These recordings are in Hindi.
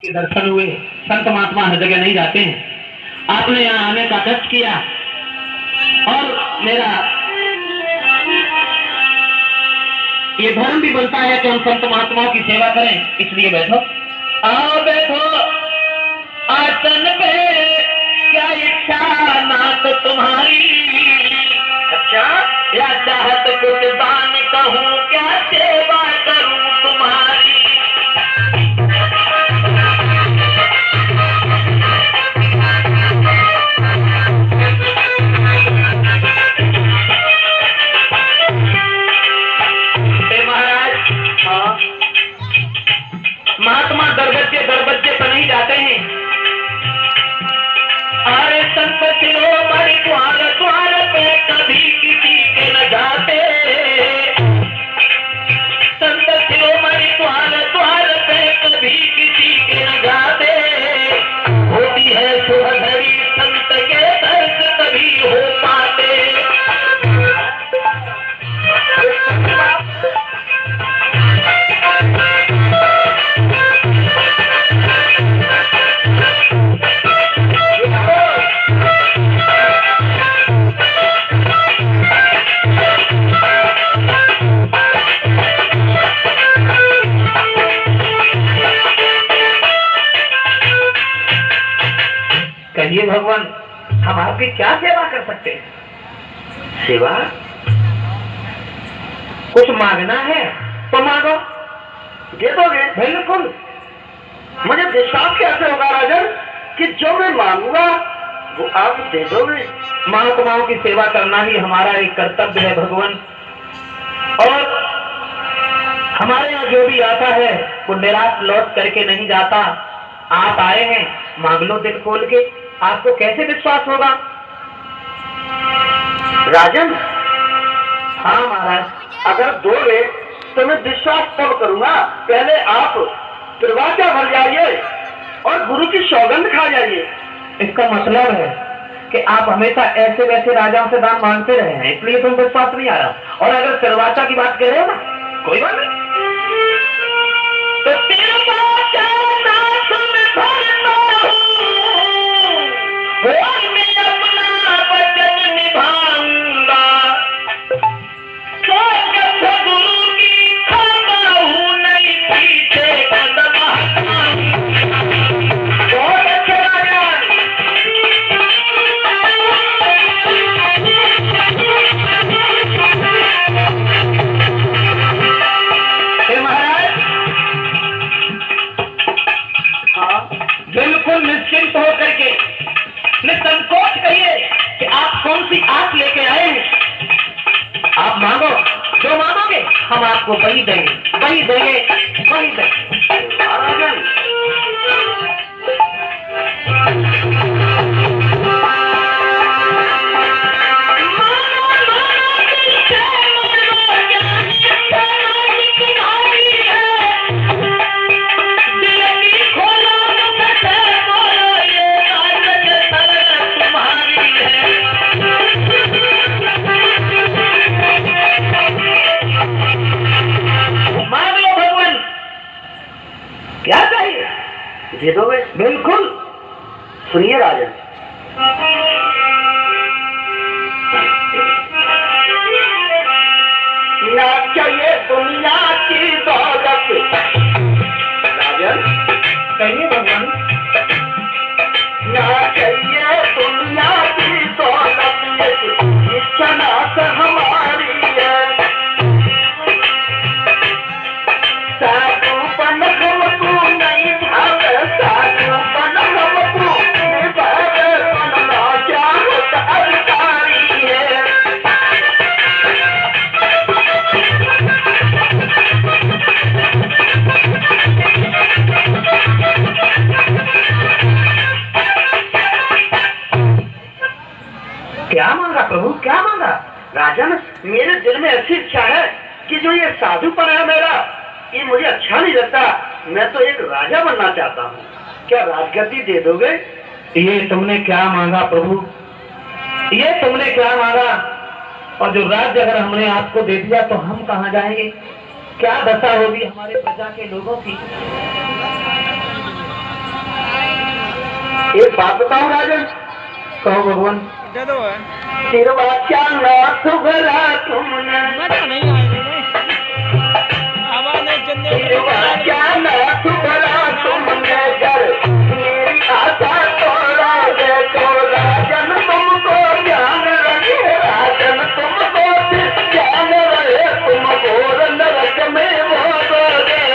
के दर्शन हुए। संत महात्मा हर जगह नहीं जाते हैं। आपने यहाँ आने का कष्ट किया और मेरा ये धर्म भी बनता है कि हम संत महात्माओं की सेवा करें, इसलिए बैठो। आओ बैठो आसन पे, क्या इच्छा नाथ तुम्हारी। अच्छा, या चाहत कुछ दान कहूँ, क्या सेवा करूँ तुम्हारी। महात्मा दरबज्जे पर नहीं जाते हैं। अरे संत शिरोमणि द्वार द्वार पे कभी किसी के न जाते। संत शिरोमणि द्वार द्वार पे कभी किसी के न जाते। होती है सुहरी संत के दर्श कभी हो पाते। कहिए भगवान, हम आपकी क्या सेवा कर सकते हैं। सेवा कुछ मांगना है तो मांगो, दे दोगे। बिल्कुल। मुझे विश्वास कैसे होगा राजन कि जो मैं मांगूंगा वो आप दे दोगे। महात्माओं की सेवा करना ही हमारा एक कर्तव्य है भगवान। और हमारे यहाँ जो भी आता है वो निराश लौट करके नहीं जाता। आप आए हैं, मांग लो दिल खोल के। आपको कैसे विश्वास होगा राजन। हाँ महाराज, अगर दोगे तो मैं विश्वास तब करूंगा। पहले आप दरवाजा भर जाइए और गुरु की सौगंध खा जाइए। इसका मतलब है कि आप हमेशा ऐसे वैसे राजाओं से दान मांगते रहे हैं, इसलिए तुम विश्वास नहीं आ रहा। और अगर दरवाजा की बात कह रहे हो ना, कोई बात नहीं। तो और मैं अपना वचन निभाऊंगा। गुरु की खाता हूँ नहीं पीछे कदम हटाऊंगा। बहुत अच्छे राजा। महाराज, हाँ बिल्कुल निश्चिंत होकर के निसंकोच कहिए कि आप कौन सी आंख लेके आए हैं। आप मांगो, जो मांगोगे हम आपको वही देंगे, वही देंगे, वही देंगे। क्या चाहिए दे दोगे। बिल्कुल। सुनिए राजन, ना चाहिए दुनिया की दौलत। राजन कहिए भगवान। ना चाहिए दुनिया की दौलत, इच्छा नाथ हमारी है। क्या मांगा प्रभु, क्या मांगा। राजन, मेरे दिल में ऐसी इच्छा है कि जो ये साधुपन है मेरा, ये मुझे अच्छा नहीं लगता। मैं तो एक राजा बनना चाहता हूँ। क्या राजगद्दी दे दोगे। ये तुमने क्या मांगा प्रभु, ये तुमने क्या मांगा। और जो राज्य अगर हमने आपको दे दिया तो हम कहाँ जाएंगे, क्या दशा होगी हमारे प्रजा के लोगों की। एक बात बताओ राजन। कहो भगवान। सिरवा क्या नाथ भरा तुमने, सिरवा क्या नाथ भरा तुमने, घर मेरी आशा तोड़ा दे तो राजन तुमको ध्यान रखे, राजन तुमको ध्यान रहे, तुम घोर नरक में वो दोगे।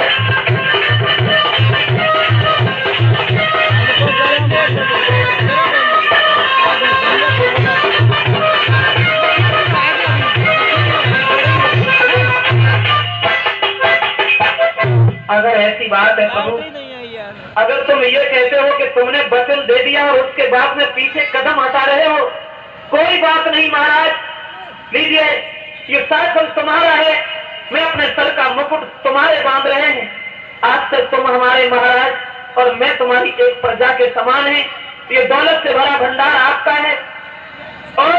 अगर ऐसी बात है प्रभु, अगर तुम ये कहते हो कि तुमने वचन दे दिया और उसके बाद में पीछे कदम हटा रहे हो, कोई बात नहीं महाराज, लीजिए ये साइकिल तुम्हारा है, मैं अपने सर का मुकुट तुम्हारे बांध रहे हैं। आज तक तुम हमारे महाराज और मैं तुम्हारी एक प्रजा के समान है। ये दौलत से भरा भंडार आपका है और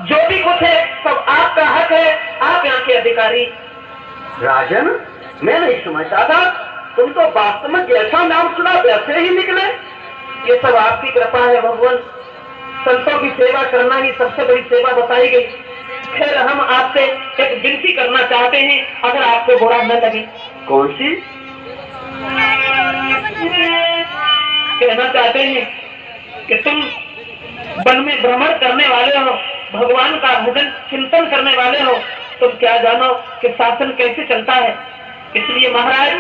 जो भी कुछ है सब आपका हक है, आप यहाँ के अधिकारी। राजन, मैं नहीं समझता था, तुम तो वास्तव में जैसा नाम सुना वैसे ही निकले। ये सब आपकी कृपा है भगवान। संतों की सेवा करना ही सबसे बड़ी सेवा बताई गई। फिर हम आपसे एक विनती करना चाहते हैं, अगर आपको बुरा न लगे। कौन सी? कहना चाहते हैं कि तुम वन में भ्रमण करने वाले हो, भगवान का भजन चिंतन करने वाले हो, तुम क्या जानो कि शासन कैसे चलता है। इसलिए महाराज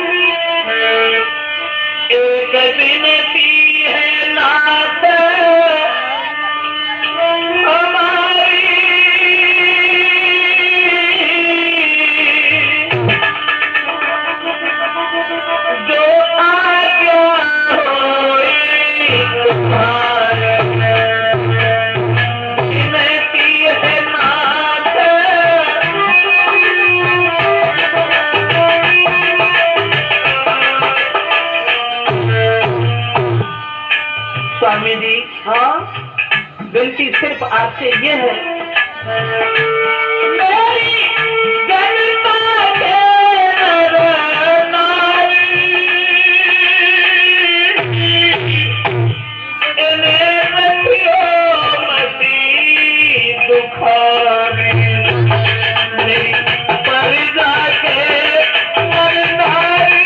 एक विनती है नाथ हमारी, जो आज्ञा होई तुम्हारे, विनती है नाथ। स्वामी जी, हाँ, विनती सिर्फ आपसे ये है, मेरी जनता के नर नारी, इन्हें रखियो मती दुखारी, मेरी प्रजा के नर नारी।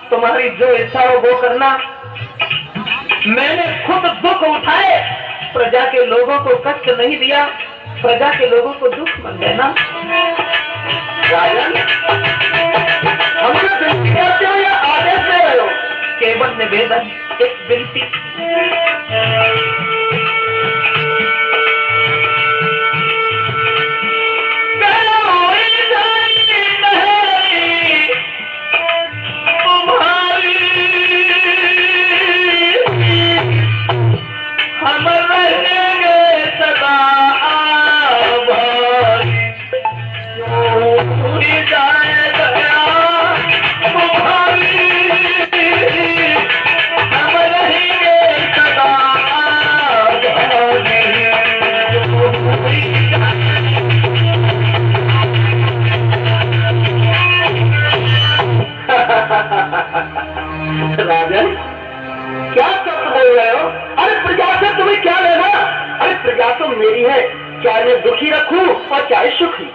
तुम्हारी जो इच्छा हो वो करना। मैंने खुद दुख उठाए, प्रजा के लोगों को कष्ट नहीं दिया, प्रजा के लोगों को दुख मत देना। राजन, हमने विनती करते हो या आदेश दे रहे हो? केवल निवेदन, एक विनती। राजन, क्या शब्द बोल रहे हो? अरे प्रजा से तुम्हें क्या लेना? अरे प्रजा तो मेरी है, चाहे मैं दुखी रखूं और चाहे सुखी।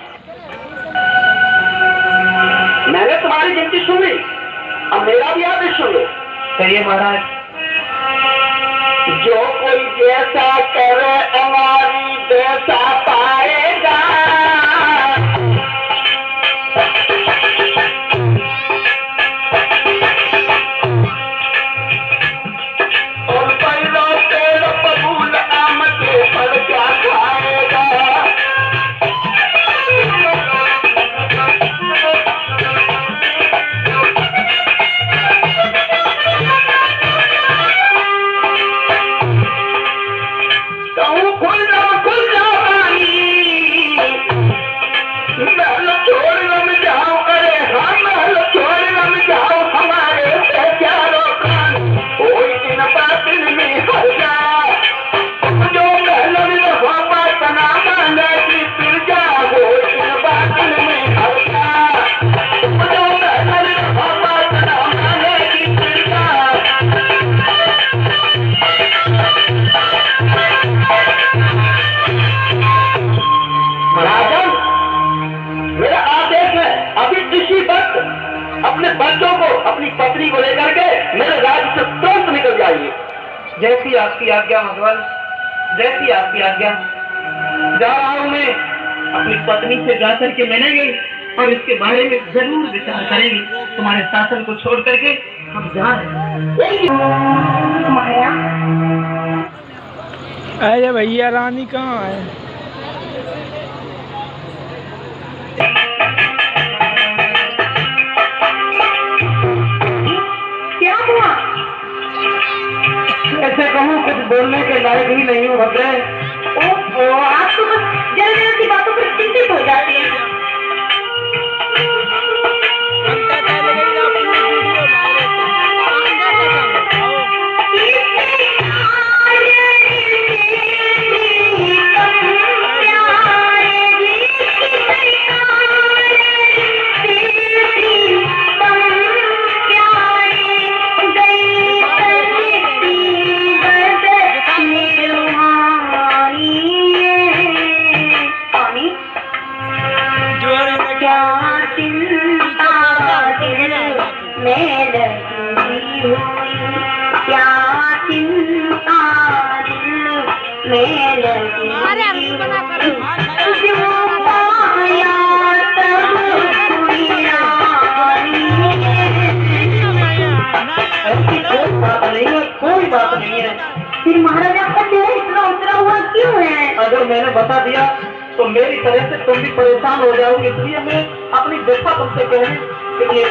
मैंने तुम्हारी गिनती सुनी, अब मेरा भी आदेश सुनो। कहिए महाराज। जो कोई जैसा करे हमारी वैसा पाएगा, खुल जा पानी जैसी आपकी आज्ञा भगवान, जैसी आपकी आज्ञा। जा रहा हूँ मैं, अपनी पत्नी से जाकर के मिलेंगे और इसके बारे में जरूर विचार करेंगे। तुम्हारे शासन को छोड़ करके हम जा रहे हैं। अरे भैया रानी कहाँ है? क्या हुआ? ऐसे कहूँ कुछ बोलने के लायक ही नहीं हो भद्रे। ओहो, आप तो बस जरा सी बातों पर चिंतित हो जाते हैं। कोई बात नहीं है। फिर महाराज आपका चेहरा इतना उतरा हुआ क्यों है? अगर मैंने बता दिया तो मेरी तरह से तुम भी परेशान हो जाओगे, इसलिए मैं अपनी व्यथा तुमसे कहने के लिए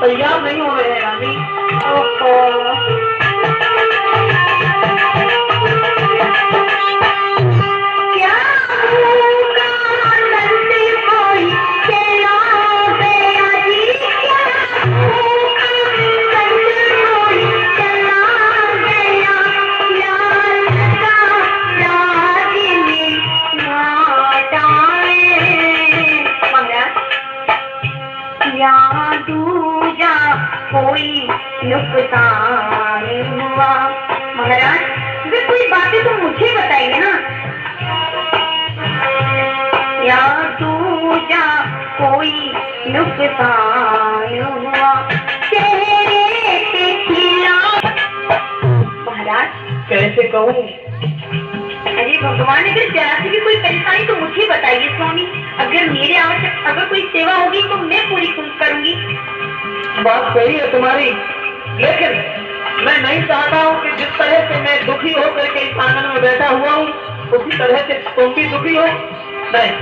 तैयार नहीं हो रहे हैं रानी। कोई नुकसान हुआ? महाराज वे कोई बातें तो मुझे बताइए ना। या दूजा कोई नुकसान हुआ चेहरे पे खिला? महाराज कैसे कहूँ? अरे भगवान, अगर जरा सी भी कोई परेशानी तो मुझे बताइए स्वामी। अगर मेरे आवश्यक अगर कोई सेवा होगी तो मैं पूरी करूंगी। बात सही है तुम्हारी, लेकिन मैं नहीं चाहता हूँ कि जिस तरह से मैं दुखी होकर के इस आंगन में बैठा हुआ हूँ उसी तरह से तुम भी दुखी हो। नहीं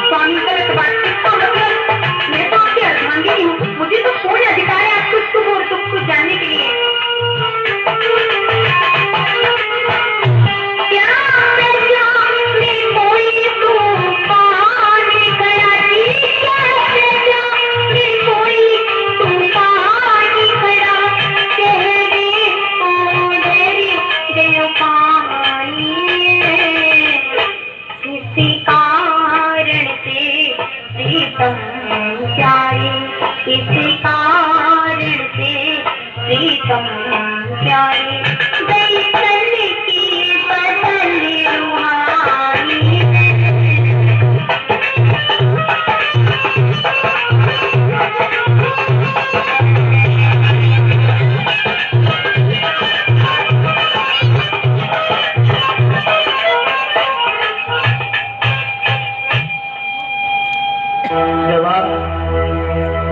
स्वामी का इस बात का मतलब मैं तो आपकी अर्धांगिनी हूँ, मुझे तो पूर्ण अधिकार है आपको सुख और दुख को जानने के लिए। इसी कारण से प्रीतम प्यारे दैतन की बदल रुहानी।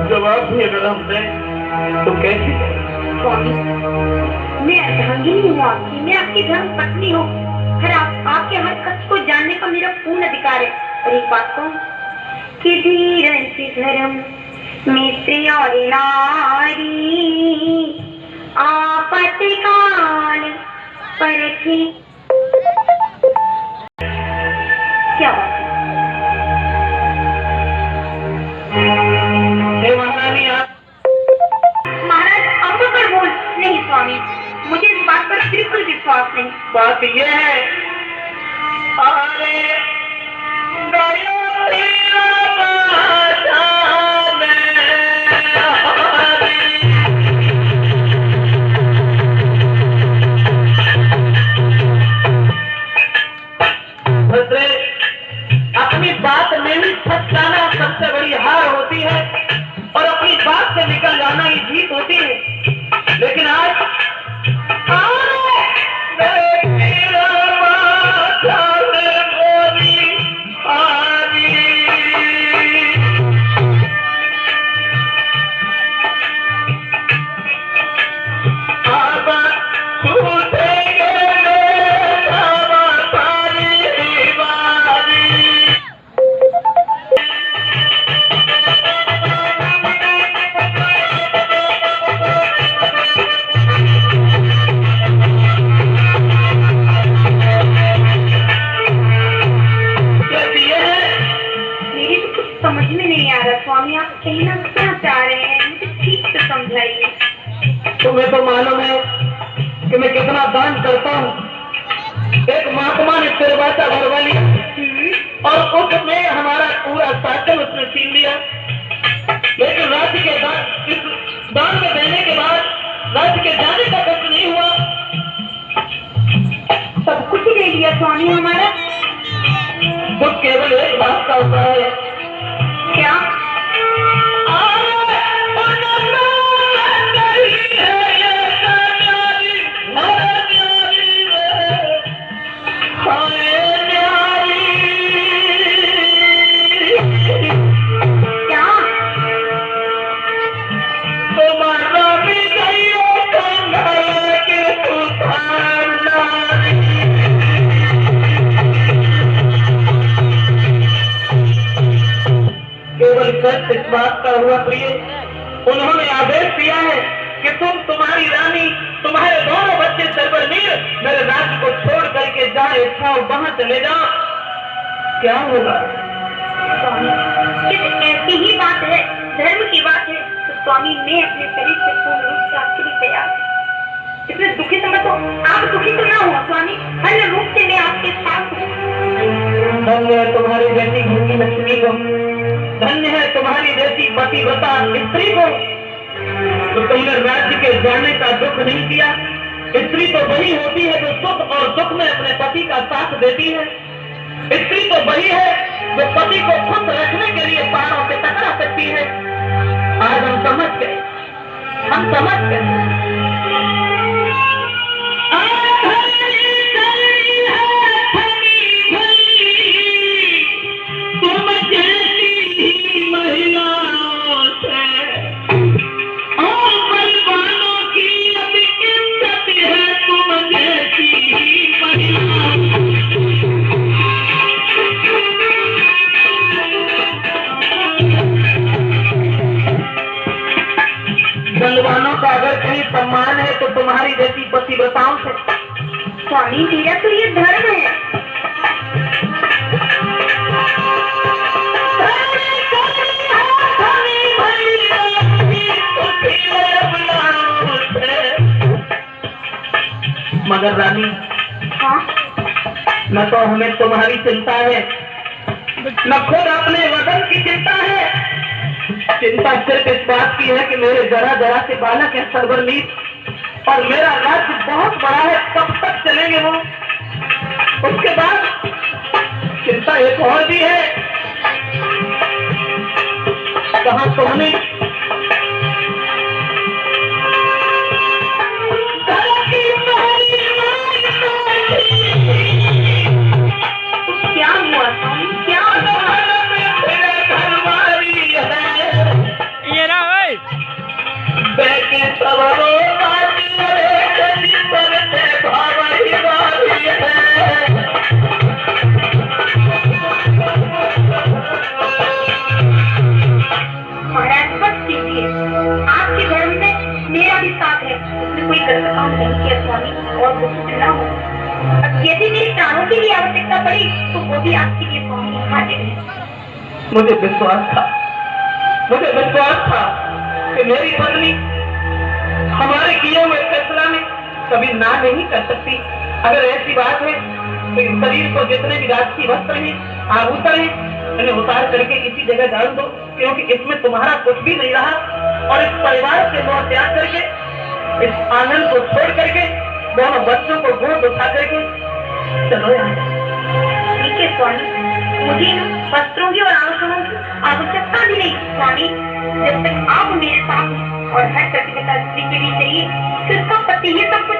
जवाब भी अगर हम दें तो कैसे? स्वामी, मैं अर्धांगिनी हूँ आपकी, मैं आपकी धर्म पत्नी हूँ। हर आपके हर कष्ट को जानने का मेरा पूर्ण अधिकार है। और एक बात कहूँ कि धीरज धर्म मित्र और नारी आपत्तिकाल परखी। क्या बात है? महाराज अब पर बोल नहीं स्वामी, मुझे इस बात पर बिल्कुल विश्वास नहीं। बात यह है, अरे गयो तेरा बाजा में भद्रे, अपनी बात में भी फंस जाना सबसे बड़ी हार होती है और अपनी बात से निकल जाना ही जीत होती है। लेकिन आज कहना क्या चाह रहे हैं, मुझे ठीक से समझाइए। तुम्हें तो मालूम है कि मैं कितना दान करता हूँ। एक महात्मा ने तिरवाचा भरवा लिया और उसमें हमारा पूरा साइकिल उसने छीन लिया। लेकिन राज्य के दान, इस दान में देने के बाद राज्य के जाने का कुछ नहीं हुआ। सब कुछ ले लिया स्वामी हमारा। दुख केवल एक बात का होता है। क्या? इस बात का हुआ प्रिय, उन्होंने आदेश दिया है कि तुम, तुम्हारी रानी, तुम्हारे दोनों बच्चे सरबरनीर मेरे राज्य को छोड़ करके जहाँ इच्छा हो वहां चले जाओ। क्या होगा स्वामी? सिर्फ ऐसी ही बात है, धर्म की बात है तो स्वामी मैं अपने शरीर से पूर्ण रूप से आपके लिए तैयार हूँ। इसमें दुखी तो मत हो, आप दुखी तो ना हो स्वामी, हर रूप से मैं आपके साथ हूँ। धन्य है तुम्हारी जैसी भूमि लक्ष्मी को, धन्य है तुम्हारी जैसी पतिव्रता स्त्री को, तो तुमने राज्य के जाने का दुख नहीं किया। स्त्री तो वही होती है जो सुख और दुख में अपने पति का साथ देती है। स्त्री तो वही है जो पति को खुश रखने के लिए पहाड़ों से टकरा सकती है। आज हम समझ गए, हम समझ गए। बलवानों का अगर कहीं सम्मान है तो तुम्हारी जैसी पतिव्रताओं से। स्वामी मेरा तो ये धर्म है। मगर रानी, हाँ? न तो हमें तुम्हारी चिंता है, न खुद अपने वतन की चिंता है। चिंता सिर्फ इस बात की है कि मेरे जरा जरा से बालक है सरबरनीर, और मेरा राज्य बहुत बड़ा है, कब तक चलेंगे वो। उसके बाद चिंता एक और भी है, कहाँ सोने क्या हुआ स्वामी? क्या हुआ? ये ना भाई महाराज बस कीजिए, आपके धर्म में मेरा भी साथ है, उसमें कोई गलत काम नहीं किया स्वामी, और दुखित न हो। अब यदि मेरी प्राणों की भी आवश्यकता पड़ी तो वो भी आपके लिए स्वामी हाजिर है। मुझे विश्वास था कि मेरी पत्नी हमारे किए हुए फैसला में कभी ना नहीं कर सकती। अगर ऐसी बात है तो इस शरीर को जितने भी राजकीय वस्त्र हैं, आभूषण हैं, इन्हें उतार करके किसी जगह डाल दो, क्योंकि इसमें तुम्हारा कुछ भी नहीं रहा। और इस परिवार से मोह त्याग करके, इस आनंद को छोड़ करके, दोनों बच्चों को गोद उठा करके चलो यहाँ। ठीक है स्वामी, मुझे वस्त्रों की और आभूषणों की आवश्यकता भी नहीं स्वामी। जब तक आप मेरे साथ हैं और हर प्रतिबद्धता स्त्री के लिए चाहिए कि उसका पति ही सब कुछ